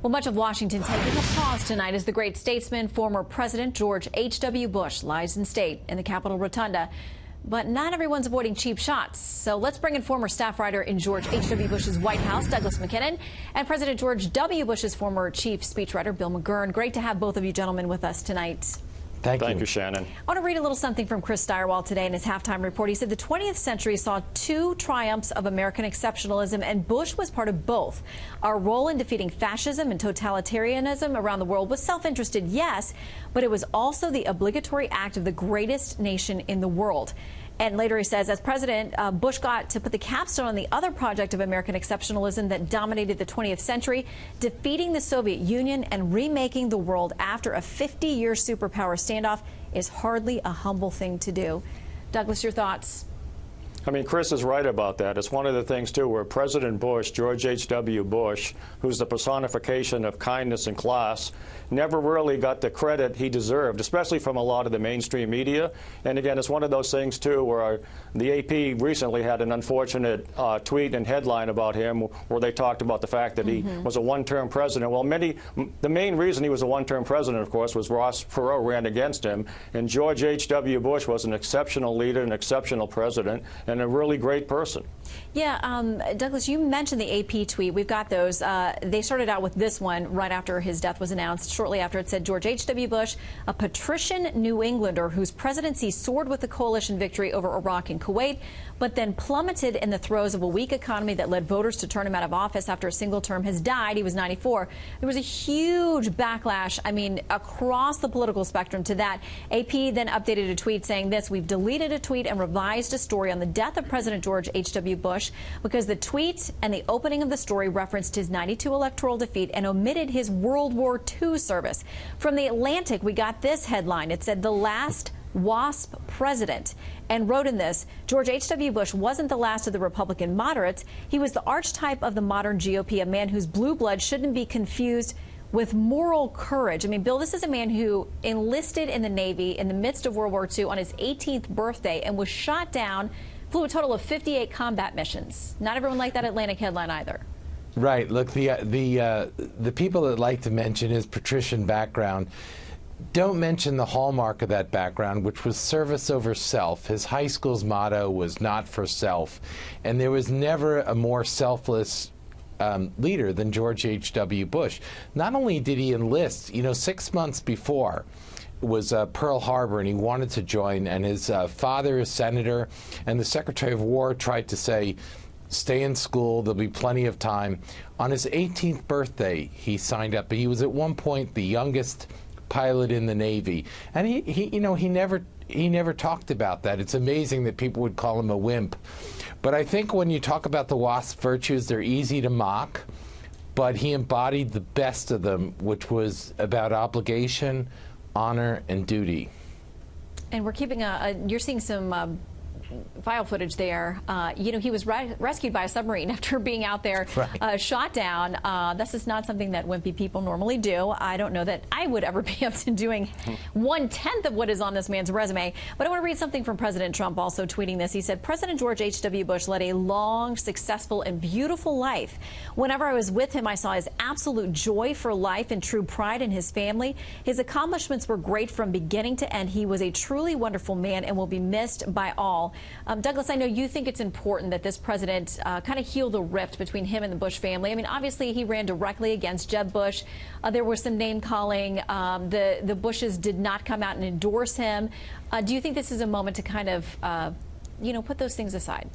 Well, much of Washington taking a pause tonight as the great statesman, former President George H.W. Bush lies in state in the Capitol Rotunda. But not everyone's avoiding cheap shots. So let's bring in former staff writer in George H.W. Bush's White House, Douglas Mackinnon, and President George W. Bush's former chief speechwriter, Bill McGurn. Great to have both of you gentlemen with us tonight. Thank you, Shannon. I want to read a little something from Chris Stirewalt today in his halftime report. He said the 20th century saw two triumphs of American exceptionalism, and Bush was part of both. Our role in defeating fascism and totalitarianism around the world was self-interested, yes, but it was also the obligatory act of the greatest nation in the world. And later he says, as president, Bush got to put the capstone on the other project of American exceptionalism that dominated the 20th century, defeating the Soviet Union and remaking the world after a 50-year superpower standoff is hardly a humble thing to do. Douglas, your thoughts? I mean, Chris is right about that. It's one of the things, too, where President Bush, George H.W. Bush, who's the personification of kindness and class, never really got the credit he deserved, especially from a lot of the mainstream media. And again, it's one of those things, too, where the AP recently had an unfortunate tweet and headline about him where they talked about the fact that he was a one-term president. Well, the main reason he was a one-term president, of course, was Ross Perot ran against him. And George H.W. Bush was an exceptional leader, an exceptional president, and a really great person. Yeah, Douglas, you mentioned the AP tweet. We've got those. They started out with this one right after his death was announced. Shortly after, it said, George H.W. Bush, a patrician New Englander whose presidency soared with the coalition victory over Iraq and Kuwait, but then plummeted in the throes of a weak economy that led voters to turn him out of office after a single term, has died. He was 94. There was a huge backlash, I mean, across the political spectrum to that. AP then updated a tweet saying this: we've deleted a tweet and revised a story on the death of President George H.W. Bush because the tweet and the opening of the story referenced his 92 electoral defeat and omitted his World War II service. From The Atlantic, we got this headline. It said, the last WASP president, and wrote in this, George H.W. Bush wasn't the last of the Republican moderates. He was the archetype of the modern GOP, a man whose blue blood shouldn't be confused with moral courage. I mean, Bill, this is a man who enlisted in the Navy in the midst of World War II on his 18th birthday and was shot down, flew a total of 58 combat missions. Not everyone liked that Atlantic headline either. Right. Look, the people that like to mention his patrician background don't mention the hallmark of that background, which was service over self. His high school's motto was not for self, and there was never a more selfless leader than George H.W. Bush. Not only did he enlist, 6 months before was Pearl Harbor, and he wanted to join, and his father, a senator, and the Secretary of War tried to say, stay in school, there'll be plenty of time. On his 18th birthday, he signed up. He was at one point the youngest pilot in the Navy, and he never talked about that. It's amazing that people would call him a wimp. But I think when you talk about the WASP virtues, they're easy to mock, but he embodied the best of them, which was about obligation, honor, and duty. And we're keeping you're seeing some file footage there. He was rescued by a submarine after being out there, right. Shot down. This is not something that wimpy people normally do. I don't know that I would ever be up to doing 1/10 of what is on this man's resume. But I want to read something from President Trump also tweeting this. He said, President George H.W. Bush led a long, successful, and beautiful life. Whenever I was with him, I saw his absolute joy for life and true pride in his family. His accomplishments were great from beginning to end. He was a truly wonderful man and will be missed by all. Douglas, I know you think it's important that this president kind of heal the rift between him and the Bush family. I mean, obviously, he ran directly against Jeb Bush. There was some name-calling. The Bushes did not come out and endorse him. Do you think this is a moment to kind of, put those things aside?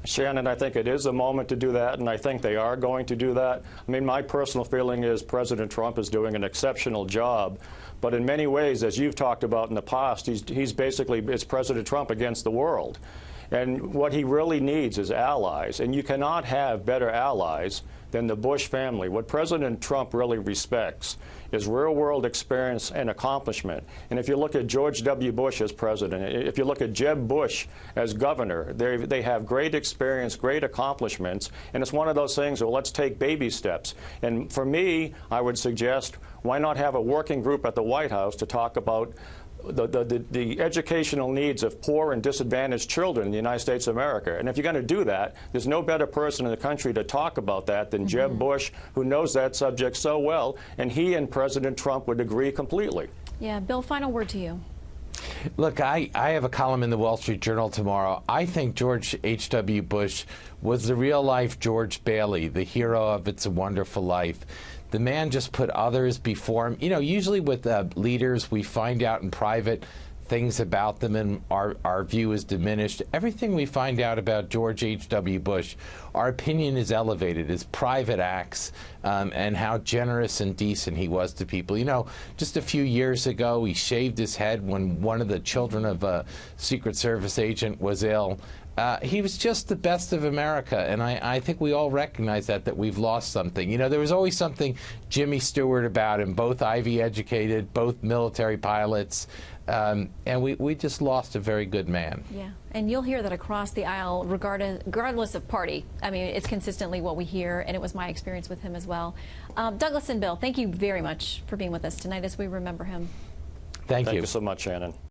Shannon, I think it is a moment to do that, and I think they are going to do that. I mean, my personal feeling is President Trump is doing an exceptional job. But in many ways, as you've talked about in the past, he's basically, it's President Trump against the world. And what he really needs is allies. And you cannot have better allies than the Bush family. What President Trump really respects is real-world experience and accomplishment. And if you look at George W. Bush as president, if you look at Jeb Bush as governor, they have great experience, great accomplishments. And it's one of those things, well, let's take baby steps. And for me, I would suggest, why not have a working group at the White House to talk about the educational needs of poor and disadvantaged children in the United States of America. And if you're going to do that, there's no better person in the country to talk about that than Jeb Bush, who knows that subject so well, and he and President Trump would agree completely. Yeah, Bill, final word to you. Look, I have a column in the Wall Street Journal tomorrow. I think George H.W. Bush was the real-life George Bailey, the hero of It's a Wonderful Life. The man just put others before him. You know, usually with leaders, we find out in private things about them and our view is diminished. Everything we find out about George H.W. Bush, our opinion is elevated, his private acts, and how generous and decent he was to people. You know, just a few years ago, he shaved his head when one of the children of a Secret Service agent was ill. He was just the best of America, and I think we all recognize that we've lost something. You know, there was always something Jimmy Stewart about him, both Ivy educated, both military pilots, and we just lost a very good man. Yeah, and you'll hear that across the aisle, regardless of party. I mean, it's consistently what we hear, and it was my experience with him as well. Douglas and Bill, thank you very much for being with us tonight as we remember him. Thank you. Thank you so much, Shannon.